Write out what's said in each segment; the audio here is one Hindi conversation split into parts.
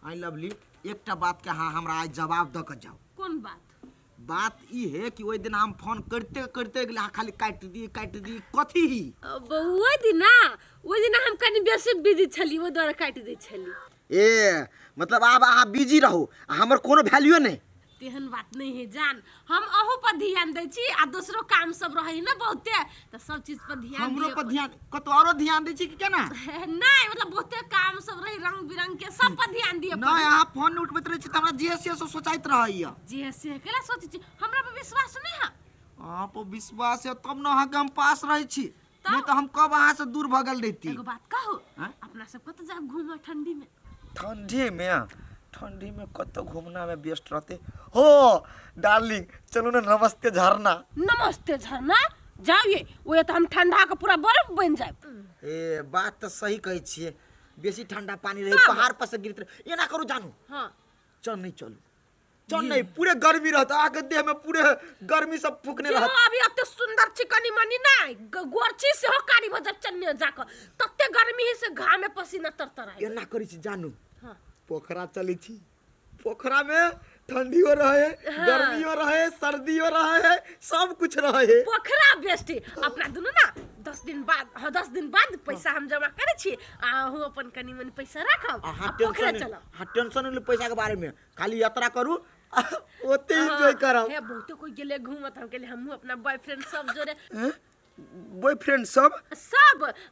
आई लवली एकटा बात के हाँ हमरा आज जवाब द के जाओ। कौन बात? बात ई है कि ओइ दिन हम फोन करते करते गेला खाली काट दी कथी ही ओइ दिन हम कनी बेसी बिजी छली वो द्वारा काट दै छली। ए मतलब अब अहाँ बिजी रहो हमर कोनो वैल्यू नहीं। तेहन बात नहीं है जान, हम अहू पर ध्यान दै छी आ दूसरो काम सब रही ना बहुते त सब चीज पर ध्यान हमरो पर ध्यान कतो औरो ध्यान दै छी कि केना? नहीं मतलब बहुते काम सब रही रंग बिरंग के सब पर ध्यान दिए। नहीं अहाँ फोन उठबैत रहै छी त हमरा जेएसए से सोचाइत रहैया। जेएसए केला सोचै छी? हमरा पर विश्वास नहीं है। अहाँ पर विश्वास है तब न अहाँ के हम पास रहै छी, नहीं तो हम कब अहाँ से दूर भगल रहिती। एगो बात कहू, अपना सब कत जाब घूमे ठंडी में? ठंडी में कत घूमना में बेस्ट रहते हो डार्लिंग। चलो ना नमस्ते झरना। नमस्ते झरना जाइए वो तो हम ठंडा का पूरा बर्फ बन जाए। ए बात तो सही कहै छिए, बेसी ठंडा पानी रहे पहाड़ पर से गिरत रहे। ये ना करू जानू हां चल नहीं पूरे गर्मी रहता आके देह में पूरे गर्मी सब फूकने रहत। अभी अब सुंदर चिकनी मनी नहीं गोरची से हो कारी भजत चन्ने जाकर तत्ते गर्मी है से घाम में पसीना तरतर आए। ये ना करी छी जानू हां पोखरा चली छी, पोखरा में ठंडियो रहे गर्मियो रहे सर्दियो रहे सब कुछ रहे। पोखरा बेस्ट है अपना दोनों ना 10 दिन बाद पैसा हम जमा करे छी आ हूं अपन कनी मनी पैसा रखब आ पोखरा चलब। हां टेंशन नहीं पैसा के बारे में, खाली यात्रा करू ओते एंजॉय करब। हे बहुते कोई गेले घूमत हम गेले हम अपना बॉयफ्रेंड सब जोरे बॉयफ्रेंड सब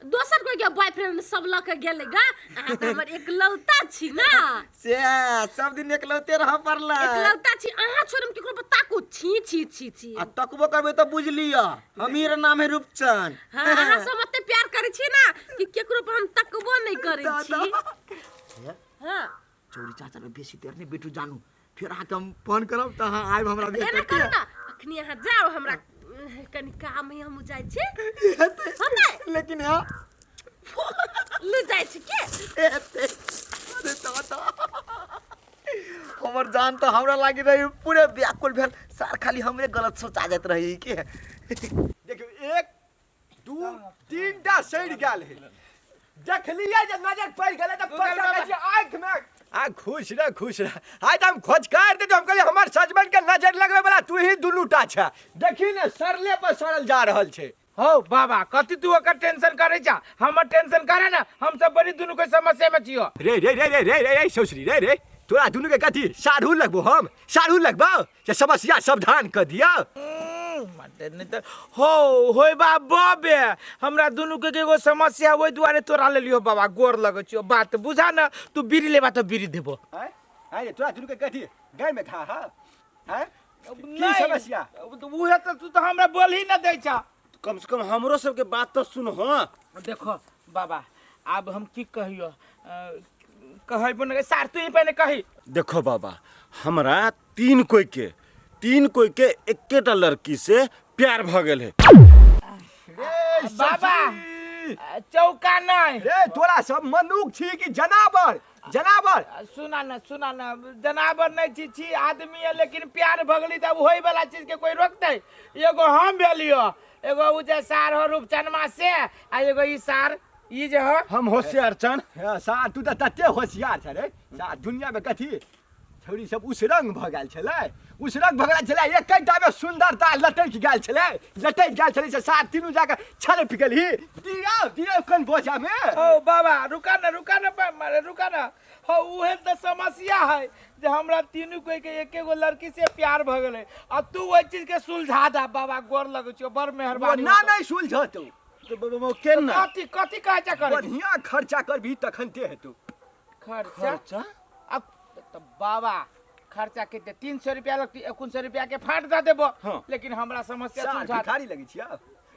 दोसर कोई के बॉयफ्रेंड सब ल के गेले गा आ त हमर एकलौता छी ना से सब दिन एकलौते रह परला। एकलौता छी अहाँ छोड़म केकरो बता को छी आ तकबो करबे त बुझलिया हमीर नाम है रूपचंद। हां अहाँ सब मते प्यार करे छी ना कि केकरो पर हम तकबो नहीं करे छी। हां चोरी चाचा रे बेसी देर नहीं बेटू जानू फिर आके हम फोन करब त हां आइब हमरा भेट करके ना अखनी अहाँ जाओ हमरा कनी काम है हम जाय छी लेकिन हां ले जाय छी के अरे तो हमर जान तो हमरा लागी रही पूरे व्याकुल भेल सार खाली हमरे गलत सोचा जात रही के। देखियो 1 2 3 टा सड़ गेल है देखलिए जे नजर पड़ गेले त पकड़ के आंख में आ खुश रह आज हम खोज कर दे तो हम कहले हमर सजमन के नजर लगवे वाला तू ही दुनुटा छ। देखी ने सरले पर सरल जा रहल छे। हो बाबा कथि तू ओकर टेंशन करे छ? हमर टेंशन करे ना हम सब बड़ी दुनु के समस्या में छियो। रे ससुरी रे तोरा दुनु के कथि साढ़ू लगबो हम साढ़ू लगबो जे समस्या सावधान कर दिया। मते नहीं तो होय बाबा बे हमरा दुनु के एगो समस्या ओइ दुआरे तोरा ले लियो बाबा गोर लगै छियो बात बुझा ना तू बीड़ी लेबा तो बीड़ी देबो। हैं तोरा दुनु के कथि गाय में खा हैं की समस्या उहे तो तू तो हमरा बोल ही ना दै छ। कम से कम हमरो सब के बात तो सुन हो। देखो बाबा अब हम की कहियो कहबो न सार तू ही पहले कही। देखो बाबा हमरा तीन कोई के एकेटा लड़की से प्यार भ गेल है। बाबा चौका नहीं रे तोरा सब मनुख छी कि जनावर सुना ना जनावर नहीं छी आदमी है लेकिन प्यार भगली तब होई वाला चीज के कोई रोकते? एगो हम भेलियो एगो उ जे सार हो रूपचनमा से आ एगो ई सार ई जे हो हम होशियार चन सार तू त तते होशियार छ रे सार दुनिया में कथि छोरी सब उसरंग भ गेल छले एकटा में सुंदरता लटक गेल छले से सार तीनू जाके छलप गेली दिया कन बोझा में। ओ बाबा रुका ना हो उहे त समस्या है जे हमरा तीनू कोई के एकेगो लड़की से प्यार भ गेले आ तू ओइ चीज के सुलझा दा बाबा गोर लगै छियो बड़ मेहरबानी। ना नहीं सुलझतो तो केना कथि कह जा कर बढ़िया खर्चा करबी तखन ते हेतु खर्चा अब तो बाबा खर्चा कितने 300 रुपया लगती 100 रुपया के फाट द देबो। हाँ। लेकिन हमरा समस्या सुलझा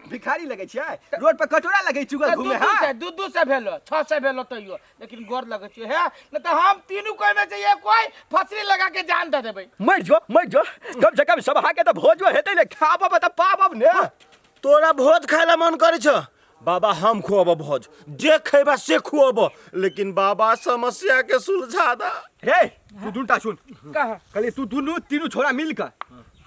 भिखारी लगे छियै रोड पर कटोरा लगे चुगल घूमे है दूध से भेलो 600 भेलो तइयो लेकिन गोर लगे छियै है न त हम तीनू कोई में चाहिए कोई फसरी लगा के जान द देबै। मर जो कम से कम सभा के त भोजो हेतै ले खाबब त पाबब ने। तोरा भोज खाइला मन करे छ? बाबा हम खुआब भोज जे खैबा से खुआब लेकिन बाबा समस्या के सुलझा दा। रे तू दुनटा सुन कहा कहले तू दुनू तीनू छोरा मिल कर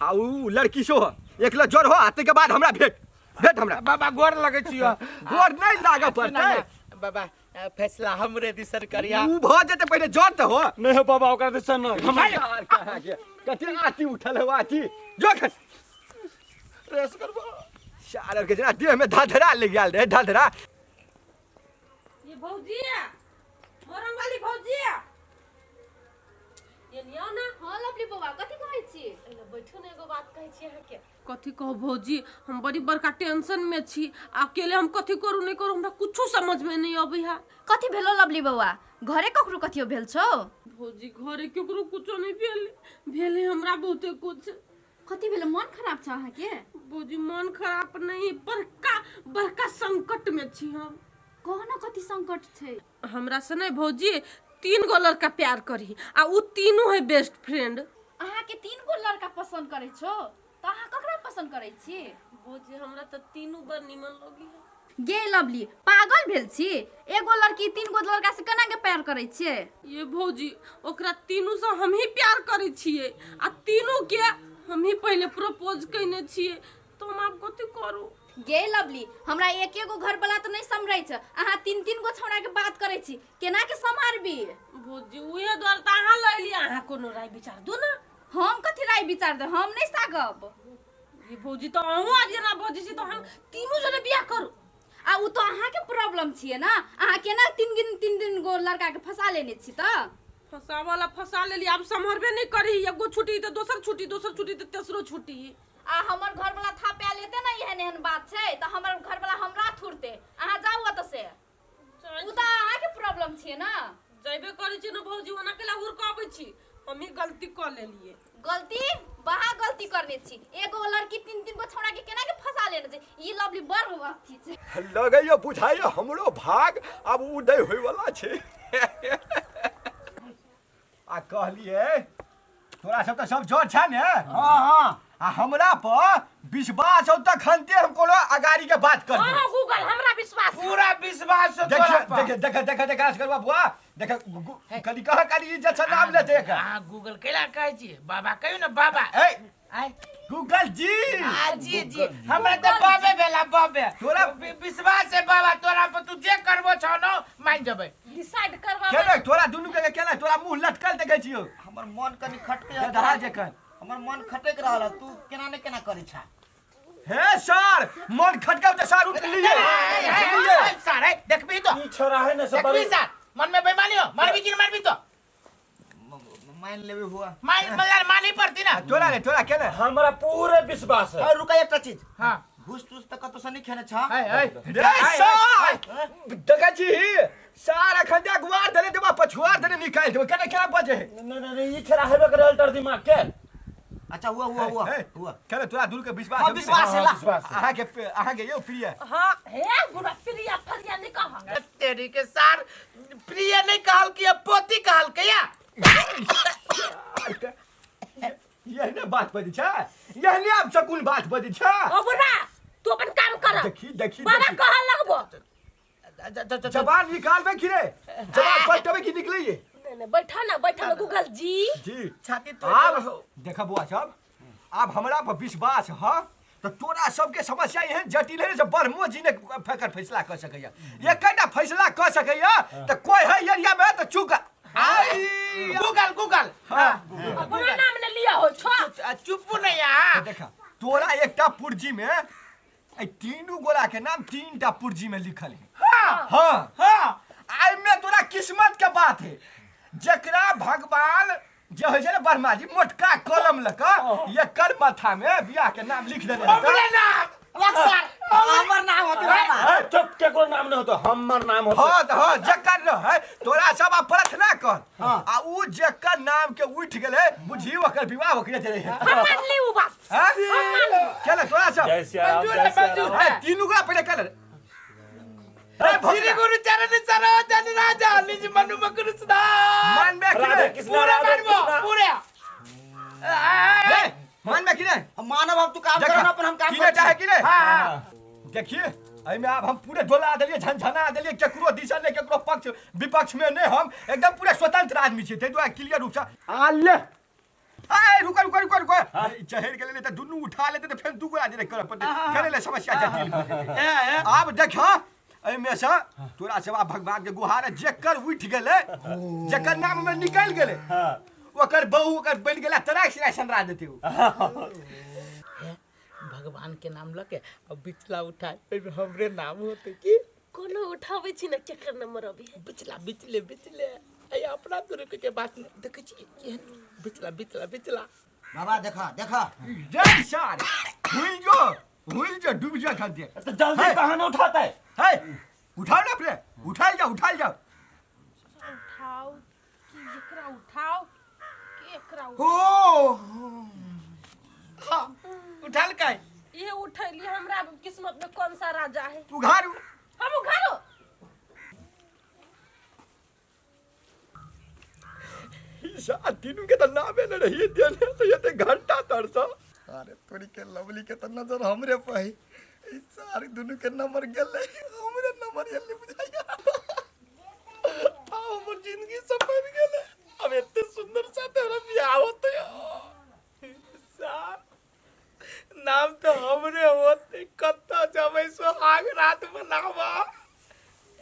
आ उ लड़की सो एकला जोर हो आते के बाद हमरा भेट हमरा बाबा गोर लगे छियो गोर नहीं लागा पड़तै बाबा फैसला हमरे दिसर करिया ऊ भ जेते पहिले जर त हो नहीं हो बाबा ओकरा दिसन नहीं हम यार कहाँ के कते आती उठल है आती जो खन रेस करबो सार के जना देह में धधरा ले गेल रे धधरा ये भौजी मोरंग वाली भौजी ये नियो ना हाँ लवली बौआ कथी कहै छी एला बैठो ने एगो बात कहै छी अहाँ के कथी कहो भौजी हम बड़ी बड़का टेंशन में छी अकेले हम कथी करू नहीं करू हमरा कुछो समझ में नहीं आबै है कथी भेलो लवली बौआ घरे ककरो कथियो भेल छौ भौजी घरे केकरो कुछो नहीं भेले हमरा बहुते कुछ कथी भेलो मन खराब छ अहाँ के भौजी मन खराब नहीं बड़का बड़का संकट में छी हम कहना कथी संकट छै हमरा से नहीं भौजी 3 गो लड़का प्यार करी आ उ तीनों है बेस्ट फ्रेंड अहाँ के 3 गो लड़का पसंद करै छौ त अहाँ ककरा पसंद करै छी भौजी हमरा तो तीनों बड़ निमन लगी है गे लवली पागल भेल छी एगो लड़की 3 गो लड़का से केना के प्यार करै छियै ये भौजी ओकरा तीनों से हम ही प्यार करे छिए आ तीनों के हम ही पहले प्रपोज कइने छिए तो हम आप कथि करू गे लवली हमरा एकेगो घर वाला त नहीं समरै छ अहाँ 3 गो छौड़ा के बात करै छी केना के सम्हारबी भौजी उहे द्वार त अहाँ लइ लिया अहाँ कोनो राय विचार दू ना हम कथी राय विचार दे हम नहीं सागब ये भौजी तो अहूँ आ जेना भौजी से तो हम तीनों जने बियाह करू आ उ तो अहाँ के प्रॉब्लम छिए ना अहाँ केना 3 गो लड़का के फंसा लेने छी त फसावाला फसा लेली अब संभरबे नहीं करी एगो छुट्टी तो दोसर छुट्टी तो तेसरो छुट्टी आ हमर घर वाला था पे लेते ना एहन एहन बात छै त हमर घर वाला हमरा थुरते अहाँ जाऊ अत से उ त अहाँ के प्रॉब्लम छिए ना जइबे करै छी न भौजी ओना केला हुर कहबै छी हम ही गलती कर लेलिए गलती बहा गलती करने छी एगो लड़की 3 गो छौड़ा के केना के फंसा लेने छै ई लवली बड़ अथी छै लगैयो बुझाइयो हमरो भाग अब उदय होय वाला छै आ कहलिए तोरा सब त सब जोर छ ने हां हां आ हमरा पर विश्वास हो त खनते हम कोनो अगाड़ी के बात कर हां गूगल हमरा विश्वास पूरा विश्वास हो तोरा पर देख करवा बुआ देख कदी कहा कदी इज्जत से नाम लेते का हां गूगल केला कहै छी बाबा कहियो ना बाबा ए आय गूगल जी जी जी हमरा त बाबे भेला बाबे तोरा विश्वास है बाबा तोरा पर तू जे करबो छ न मान जबै डिसाइड करवा केले तोरा दुनु के केले तोरा मुंह लटकल देखे छियो हमर मन कनी खटके गधा जेकन हमर मन खटक रहल तू केना ने केना करै छा हे सर मन खटकाव त सर उठ लिए सारे देखबी तो ई छोरा है ना सब देखबी सर मन में बेईमानी हो मारबी कि मारबी तो मान लेबे हुआ यार मानी पड़ती ना तोरा केले हमरा पूरे विश्वास है और रुका एकटा चीज हां घुस तुस तक तो सनी खेने छा रे सर देखा छी सारा खंडा गुवार देले देबा पछुआर देले निकाल देबा केना केना बजे नहीं ई छोरा हेबे करे अल्टर दिमाग के अच्छा हुआ केले तोरा दुनु के विश्वास हां विश्वास है ला आहा के यो प्रिय हां हे बुरा प्रिया फरिया नहीं कहा तेरी के सार प्रिय नहीं कहल कि पोती कहल क्या यही ने बात बजी छ यही ने अब सकुन बात बजी छ ओ बुरा तू अपन काम कर देखी बाबा कहा लगबो जबान निकालबे कि रे जबान पलटबे कि निकलिए नहीं बैठा ना गूगल जी छाती तो अब देखा बुआ सब अब हमरा पर विश्वास ह तो तोरा सबके समस्या एहन जटिल है से बरमो जी ने फेकर फैसला कर सकैया ये कटा फैसला कर सकैया तो कोई है एरिया में तो चुक गूगल हां अपना नाम ने लिया हो चुप नहीं यहां देखा तोरा एकटा पुर्जी में ए तीनों गोरा के नाम 3टा पुर्जी में लिखल है हां आई में तोरा किस्मत के बात है जकरा भगवान जे होय छै ने बर्मा जी मोटका कलम लका ये कर माथा में बियाह के नाम लिख देले हमरे नाम अक्सर हमर नाम होते बाबा चुप केकरो नाम नहीं होतो हमर नाम होतो हां जकर है तोरा सब प्रार्थना कर आ उ जकर नाम के उठ गेले बुझी ओकर विवाह होके चले हम मान ली वो बात केले तोरा सब जय श्री राम जय श्री राम ए तीनों गोरा पहले केले श्री गुरु चरण सरोज राजा निज मनु मकर सुधा मान में राधे कृष्ण राधे कृष्ण पूरे मान में कि रे मानव अब तू काम करो ना अपन हम काम किने चाहे कि रे हां देखिए आई में अब हम पूरे डोला देलिए झनझना देलिए केकरो दिशा ने केकरो पक्ष विपक्ष में नहीं हम एकदम पूरे स्वतंत्र आदमी छी ते दुआ क्लियर रूप से आ ले आए रुको चहेर गेले त दुनु उठा लेते त फिर दुगो आज रे कर पड़ते करे ले समस्या जटिल अब देखो एमे से तोरा सेवा भगवान के गुहार जेकर उठ गेले जेकर नाम में निकल गेले ओकर बहू ओकर बन गेला तराक सिरा संरा देते हो भगवान के नाम लके अब बिचला उठाए ओइमे हमरे नाम होते की कोनो उठाबै छी न केकर नंबर अभी बिचला बिचले आई अपना दूर के बात नहीं देखे छी बिचला बिचला बिचला बाबा देखा देखा जय सार हुई जो डूब जा खा दे तो जल्दी कहाँ न उठाता है है उठाओ ना अपने उठाई जाओ उठाओ कि एकरा उठाओ कि एकरा हो हां उठाल काई ये उठैली हमरा किस्मत में कौन सा राजा है उघारू हम उघारो सात दिन के तो नामे न रही देने तो ये घंटा तरसा अरे तोरी के लवली के तो नजर हमरे पे है सारी दुनु के नंबर गेले हमरे नंबर येले बुझाइया हमर जिंदगी सफर गेले अब इतने सुंदर सा तेरा ब्याह होते सार नाम तो हमरे होते कत्ता जबै सुहाग रात मनावा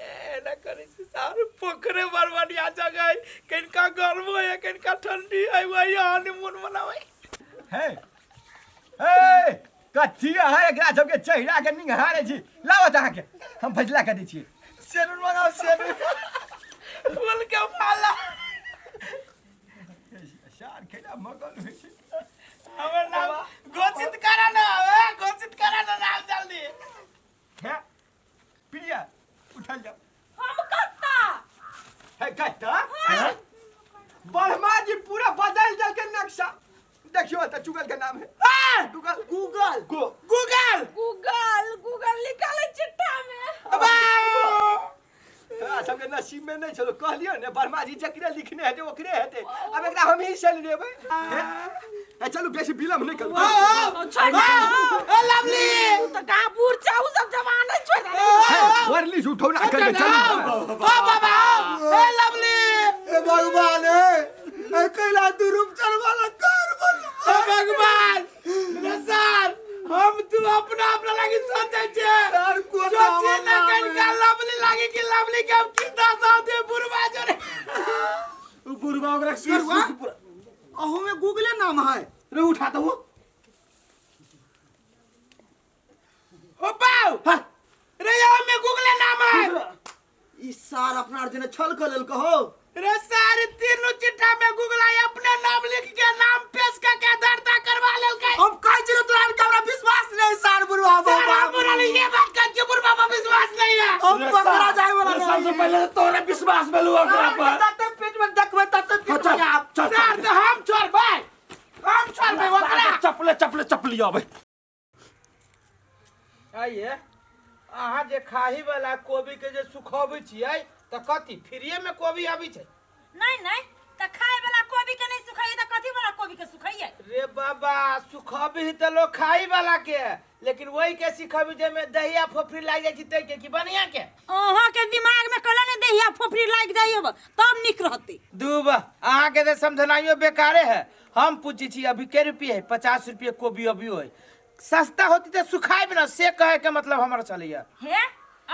एना करे से सार पोखरे बरबड़िया जगह कनका गर्म है कनका ठंडी है वही हनीमून मनावे है ए कथिया है एकरा सबके चेहरा के निहारे छी लाओ ता के हम फजला कर दै छी सेनुन मंगाओ सेनुन फूल के माला सार खेला मगन होई छी हमर नाम घोषित करा ना नाम जल्दी है प्रिया उठा जाओ हम कत्ता है कहता बर्मा जी पूरा बदल दल के नक्शा देखियो त चुगल के नाम है गूगल गूगल निकाले चिट्ठा में तोरा सबके नसीब में नहीं चलो कहलियो ने बर्मा जी जकरे लिखने हेते ओकरे हेते अब एकरा हम ही सेल लेबै ए चलो बेसी विलंब नहीं करू ए लवली तू तो काबूर चाऊ सब जवान है छोड़ वरली उठो ना कर चलो ओ बाबा ए लवली ए भगवान ए कैला दुरुप चल वाला कर बोल ओ भगवान नसर हम तू अपना लगी सोचे छे सर को सोचे ना कनका लवली लागे कि लवली के हम की दशा दे बुरबा जरे बुरबा ओकरा सिर अहो में गूगले नाम है रे उठा तो वो ओ बाऊ रे यहाँ में गूगले नाम है इस सार अपना अर्जुन छल कर लेल कहो रे सारे तीनों चिट्ठा में गूगल आई अपने नाम लिख के नाम पेश करके दर्ता करवा लेल के हम काई चिर तोरा के हमरा विश्वास नहीं सार बुरवा सारा बुरा ये बात कर के बुरबा पर विश्वास नहीं है हम पकड़ा जाए वाला सबसे पहले तोरे विश्वास भेलु ओकरा पर तब पेट में देखबे तब पेट में आप सर तो हम छोड़ भाई चपले चपलिया भाई आइए अहाँ जे खाही वाला कोबी के जे सुखबै छियै त कथि फ्रीए में कोबी आबै छै नहीं त खाए वाला कोबी के नहीं सुखाई त कथी वाला कोबी के सुखाइए रे बाबा सुखबी त लोग खाई वाला के लेकिन वही के सिखबी जे में दहिया फोफरी लाग जाय छै तै के कि बढ़िया के अहाँ के दिमाग में कला ने दहिया फोफरी लाग जाइए तब निक रहते दूब अहाँ के त समझनाइयो बेकारे है हम पूछी छी अभी के रुपये है 50 रुपये कोबी अभी होय सस्ता होती तो सुखाए बिना से कहे के मतलब हमारा चलिए हे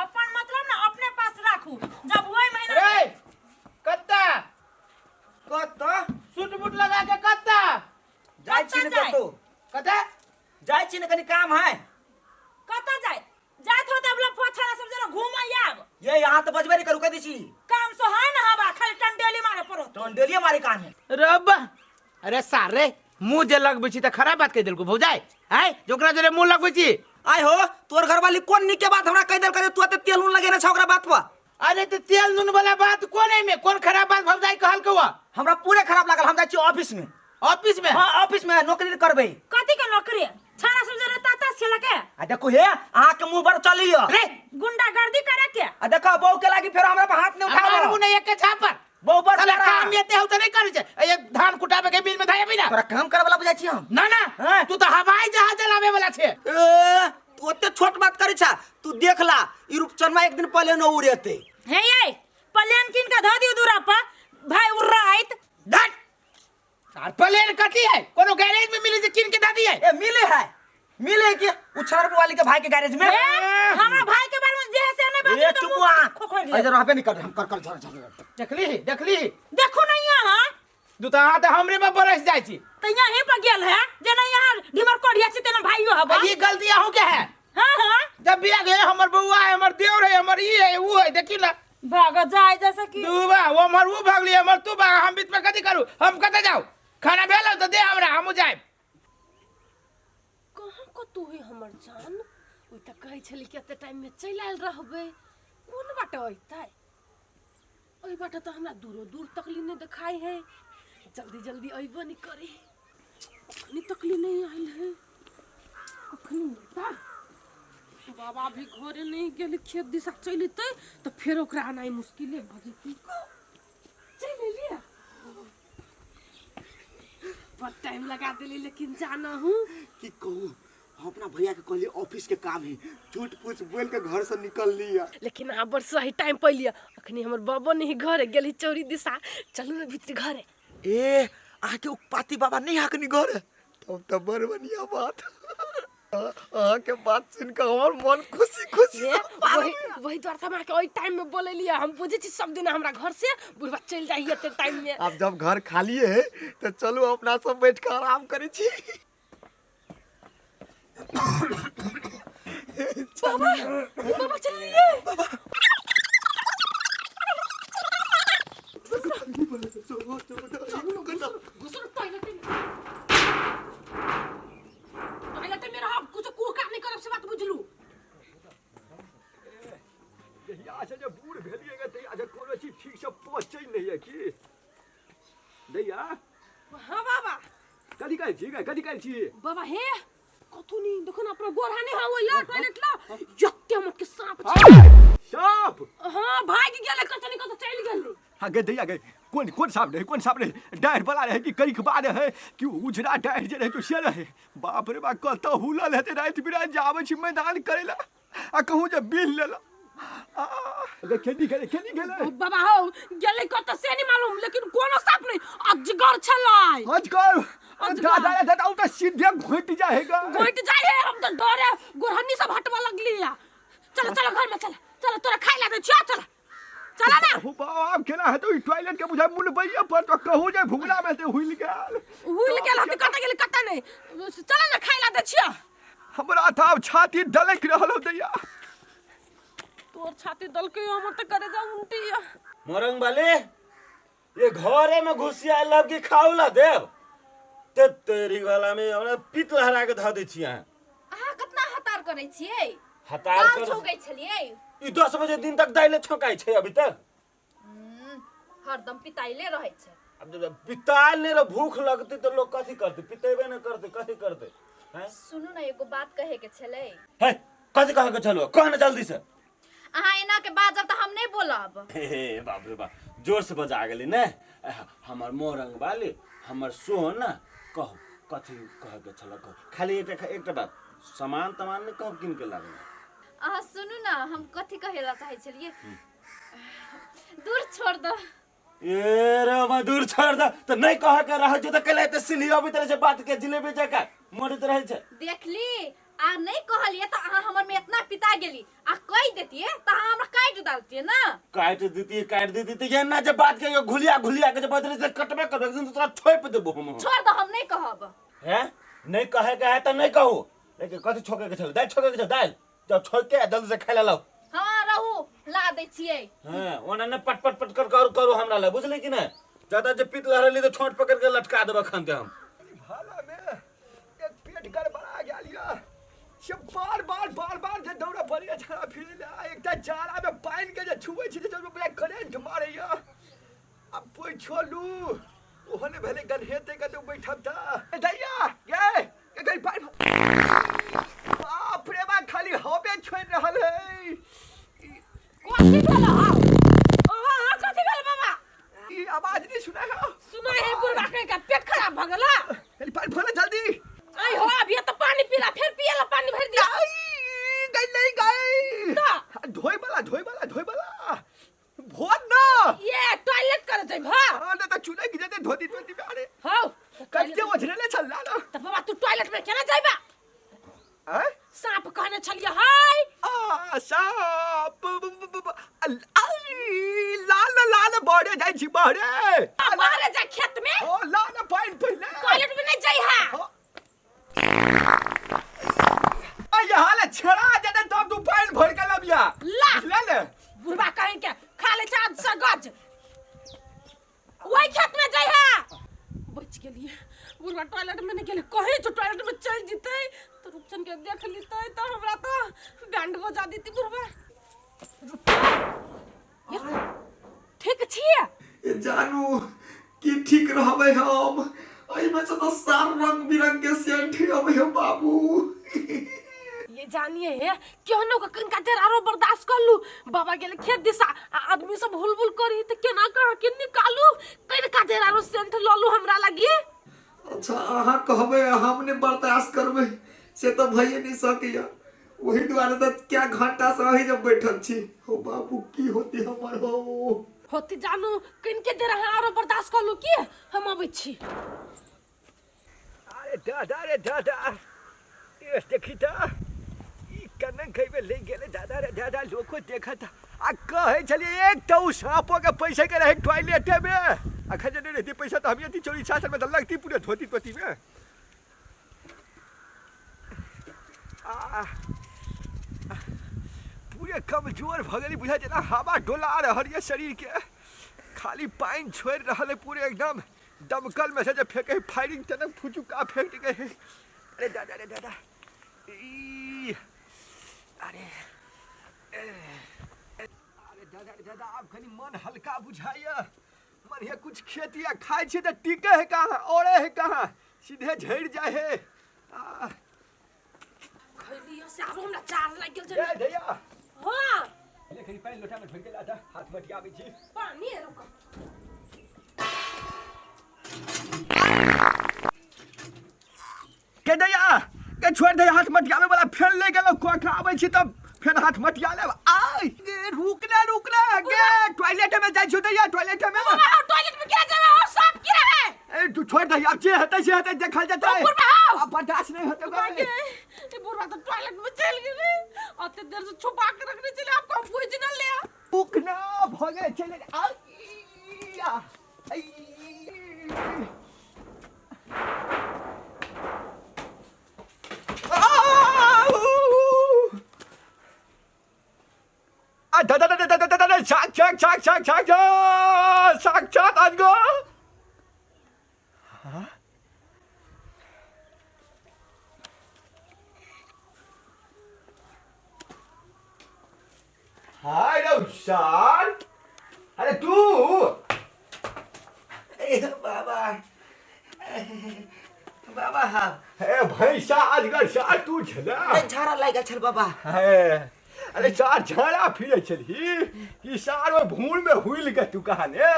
अपन मतलब ना अपने पास राखू जब वही महीना रे कत्ता कत सूट बूट लगा के कत्ता जाय छी ने कतो कत्ता जाय छी ने कनी काम है कत जाए जात हो तब लोग पोछा सब जरा घूम आब ये यहां तो बजबे करू कह दी छी काम सो है ना हवा खाली टंडेली मारे पड़ो टंडेलिया मारे कान है रब अरे सारे मुंह जे लगबै छी त खराब बात कह देलको भौजाई है जोकरा जरे मुंह लगबै छी आय हो तोर घर वाली कोन निक के बात हमरा कह देल करे तू ते तेल उन लगे ना छ ओकरा बात पर अरे तो तेल नून वाला बात कोने में कौन खराब बात भौजाई कहल के हुआ हमरा पूरे खराब लागल हम जाय छी ऑफिस में हां ऑफिस में नौकरी करबै कथी के नौकरी छाड़ा सब जरा ताता खेला के आ देखो हे अहाँ के मुंह पर चलियो रे गुंडागर्दी करे के आ देखो बहू के लागी फेर हमरा पर हाथ नहीं हमार उठाओ मुंह नहीं एक छापर बहू पर साला काम येते हो त नहीं करे छे ये धान कुटाबे के बीच में धाया बिना तोरा काम करे वाला बुझाय छी हम ना हैं? तू तो हवाई जहाज चलावे वाला छे तू ओते छोट बात करे छा तू देख ला ई रूपचंद एक दिन पहले न उड़ेते हे ये प्लेन किन का ध दियो दूरा पर भाई उड़ रात धट सार प्लेन कथी है कोनो गैरेज में मिले जे किन के दादी है ए मिले है कि उछार वाली के भाई के गैरेज में हमरा भाई के बारे में जे से ने ए चुप हुआ इधर रहबे नहीं कर हम कर चल देखली देखो नहीं यहाँ दू तो हाथ हमरे में बरस जाय छी तो यहाँ पर गेल है जना यहाँ ढिमर कोढ़िया से तेना भाइयो हबा ये गलती हो क्या है हाँ जब बिया गए हमर बउआ है हमर देवर है हमर ई है वो है देखी ना भाग जाए जैसे कि तू बा वो हमर वो भागली हमर तू भाग हम बीच में कथी करू हम कते जाऊ खाना भेल तो दे हमरा हम जाए कहाँ को तू है हमर जान ओ त कहै छली कि एते टाइम में चल आयल रहबे कोन बाटे अइतै ओइ बाटे तो हमरा दूर तक ली नहीं दिखाई है जल्दी अइबो नहीं करे अखनी तक ली नहीं आइल है अखनी मिलता बाबा भी घरे नहीं गेल खेत दिशा चलते तो फिर ओकरा आनाई मुश्किल भ जेतै चल लिया बहुत टाइम लगा दिली लेकिन जाना हूँ कि कहूँ हम अपना भैया के कहलिए ऑफिस के काम है झूठ पूछ बोल के घर से निकल लिया लेकिन आप बड़ सही टाइम पे लिया अखनी हमर बाबा नहीं घर गेली चौरी दिशा चलू ना भीतर घर ए आके पाती बाबा नहीं हकनी घर तब तो बड़ बढ़िया बात के बात सुन के हमार मन खुशी वही द्वार था के ओई टाइम में बोले लिया हम बुझे छी सब दिन हमरा घर से बुढ़वा चल जाइए ते टाइम में अब जब घर खाली है तो चलो अपना सब बैठ कर आराम करे छी बाबा चलिए बाबा टॉयलेट मेरा आप कुछ को काम नहीं करब से बात बुझलू यहाँ से जब बूढ़ भेलिएगा तो आज कोनो चीज ठीक से पहुँचे नहीं है कि दैया हां बाबा कदी कर छी बाबा हे कथु नहीं देखो ना अपना गोरहा नहीं हां ओला टॉयलेट ला यत्ते मत के सांप छ सांप हां भाग गेले कतनी कत चल गेले हाँ गए दैया गए कौन सांप रहे डायर वाला रहे कि कई बार है कि उजरा डायर जे रहे तो से रहे बाप रे बाप कत हुलल हेते रात बिरात जावे छी मैदान करेला आ कहूँ जब बिल लेला खेती गेले बाबा हो गेले कत से नहीं मालूम लेकिन कोनो सांप नहीं अजगर छलाई अजगर दादा उटा सीधे घोट जाएगा घोट जाए हम तो डरे गोरहनी सब हटवा लगली या चलो घर में चल तोरा खाई ला दे चल चला ना हो बाप केना है तो टॉयलेट के बुझा मुल बैया पर तो कहू जाए भुगला में ते हुइल गेल हम कत गेल कत नहीं चल ना खाई ला दे छिया हमरा था छाती दलक रहलो दैया तोर छाती दल के हमर त करे जा उल्टी मोरंग वाले ये घरे में घुसिया लब के खाउला देव ते तेरी वाला में हमरा पित लहरा के ध दै छी अहाँ कितना हतार करे छियै हतार बाल कर छौकै छलियै ई 10 बजे दिन तक दाइले छकाई छै अभी तक हरदम पिताइले रहै छै अब जब पिताल ने भूख लगती तो लोग कथी करते पितेबे न करते कथी करते हैं सुनू ना एगो बात कहे के छलै है कथी कहे के चलो कह न जल्दी से अहाँ एना के बाजब त हम नहीं बोलब हे बाप रे बाप जोर से बजा गेली ने हमर मोरंग वाली हमर सोना कहो कथी कहे के छला कहो खाली एकटा बात सामान तमान ने कहो किन के लागल अहाँ सुनू ना हम कथी कहेला चाहे छलिए दूर छोड़ दो ए रे मधुर छोड़ दे तो नहीं कह के रह जो तो कले त सिली अभी तरह से बात के जिलेबी जका मोड़त रहे छै देखली आ नहीं कहलिए त अहाँ हमर में इतना पिता गेली आ कह देतिए त अहाँ हमरा काट डालतिए ना काट देती तो ये ना जब बात के घुलिया के जब बदले से कटबे कर एकदम तो तोरा छोप देबो हम छोड़ दो हम नहीं कहब हैं नहीं कहे के है तो नहीं कहू लेकिन कथी छोके के चल दाल छोके के चल दाल जब छोड़ के जल्दी से खाइ ला हां रहू ला दै छियै हां ओना ने पट कर करू हमरा ले बुझली कि नहीं ज्यादा जब पित लहरली तो छोट पकड़ के लटका देबा खनते हम भाला में एक पेट गड़बड़ा गेल या से बार जे दौड़ा पड़िया छरा फिरला एकटा जारा में पानी के जे छुबै छी जब ब्रेक करंट मारे या अब कोई छोलू ओहने भेले गनहेते के तो बैठब था दैया ये गई पानी बाप रे बा खाली हवे छोड़ रहल है कथी भेला हां कथी भेल बाबा ई आवाज नहीं सुना है सुना है बुढ़वा के पेट खराब भ गेला अरे पानी भर जल्दी आई हो अभी तो पानी पीला फिर पियला पानी भर दिया गई नहीं गई धोई वाला भोर ना ये टॉयलेट करे छै भा हां ना तो चुने की जते धोती में अरे हां कत्ते ओझरेले चल ना त बाबा तू टॉयलेट में केना जाइबा हैं सांप कहने छलिए हाय आ सांप बाहरे जाइ छी बाहरे बाहर जा खेत में ओ ला ना पानी पहले टॉयलेट में नहीं जाई है आ यहाँ ले छड़ा दे तब तू पानी भर के लबिया ला ले ले बुढ़वा कहीं के खा ले 400 गज वही खेत में जाई है बच गेलिए बुढ़वा टॉयलेट में नहीं गेले कहीं जो टॉयलेट में चल जीते तो रूपचन के देख लेते तो हमरा तो बैंड बजा देती बुढ़वा ठीक छिए जानू कि ठीक रहबै हम एहिमे से तो सार रंग बिरंग के सेंट हबै हम बाबू ये जानिए क्यों न का कनका देर आरो बर्दाश्त कर लू बाबा गेले खेत दिशा आदमी सब हुलबुल करी त केना कह के निकालू कनका देर आरो सेंट ललू हमरा लगी अच्छा अहाँ कहबै हमने बर्दाश्त करबै से तो भइए नहीं सकैया वही द्वारे तो क्या घंटा से अही जब बैठल छी हो बाबू की होती हमर हो होती जानू कनके देर आरो बर्दाश्त कर लू की हम आबै छी अरे दादा ये देखी त ई कनन खइबे ले गेले दादा लोग को देखा था आ कहे चलिए एक तो सांपों के पैसे के रहे टॉयलेट में अखन जे रहती पैसा तो हम यति चोरी छाछन में लगती पूरे धोती पति में पूरे कमजोर भगली बुझा जना हवा डोला रहल ये शरीर के खाली पानी छोड़ रहल है पूरे एकदम दमकल में से जब फेंके फायरिंग तनक फुचुका फेंक गए अरे दादा ई अरे दादा आप खाली मन हल्का बुझाइए मन ये कुछ खेती या खाए छे तो टिके है कहाँ ओरे है कहाँ सीधे झड़ जाए है खइलियो से आरो हमरा चार लाग गेल ए भैया हां ले खरी पानी लोटा में भर के लाता हाथ में आबै छी पानी है रुको के दैया के छोड़ दे हाथ मटियावे वाला फेर ले गेलो कोठा आबै छी तब फेर हाथ मटिया ले आई रुकना गे टॉयलेट में जाई छु दैया टॉयलेट में टॉयलेट में क्या जावे और सांप की रहे ए तू छोड़ दे अब जे हेतै देखल जतै अब बर्दाश्त नहीं होते गे ये बुढ़वा तो टॉयलेट में चल गेले अते देर से छुपा के रखने चले आपको ओरिजिनल ले रुकना भगे चले आई दादा साक्षात आज गो हाय रौशन अरे तू बाबा हाँ ए भैंसा आजकल सार तू छला झाड़ा लाग छल बाबा अरे सार झाड़ा फिरे छली कि सार वो भूल में हुइल के तू कहा ने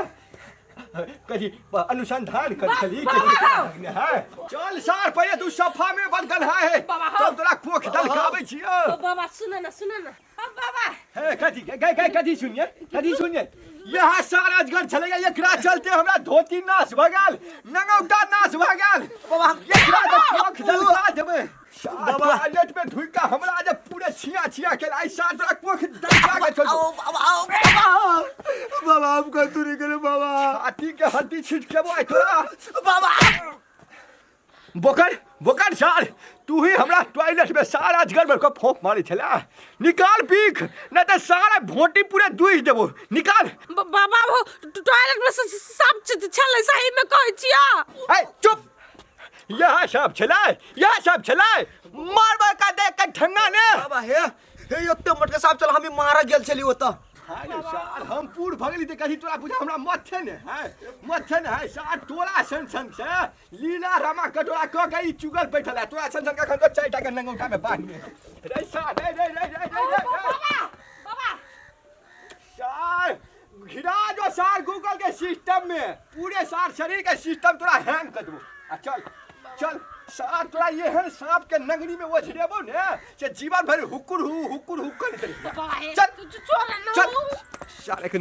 कभी अनुसंधान कर छली के है चल सार पहले तू सफा में बदगल है तब तोरा कोख दलकावे छियो बाबा सुन ना बाबा है कथी सुनिए यहाँ सारा अजगर चलेगा एकरा चलते हमरा धोती नाश भगल नंगौटा नाश भगल बाबा एकरा तो कोख दलका देबे बाबा नेट में ढुका हमरा जे पूरे छिया के आई साथ तोरा कोख दलका के छोड़ बाबा हम कर तू नहीं करे बाबा छाती के हड्डी छिट के बोय तोरा बाबा बोकर सार तू ही हमरा टॉयलेट में सारा अजगर में को फोंक मारी छला निकाल पीख न त सारा भोंटी पूरे दुई देबो निकाल बाबा वो टॉयलेट में सब छले सही में कहै छिया ए चुप यह सब छलाय मारबा का देख के ठंगा ने बाबा हे एते मटके साहब चल हम मारा गेल छली ओत हाय सार हम पूर भगली त कही तोरा बुझा हमरा मथे ने है सार तोरा सन से लीला रामा कटोरा क गई चुगल बैठल है तोरा सन का खन को चाइटा के नंगौटा में बांध में रे सार रे बाबा सार घिरा जो सार गूगल के सिस्टम में पूरे सार शरीर के सिस्टम तोरा हैंग कर दबो चल सार तोरा ये है सांप के नगरी में वो झरेबो ने से जीवन भर हुकुर करते बाबा चल छोड़ ना सार एक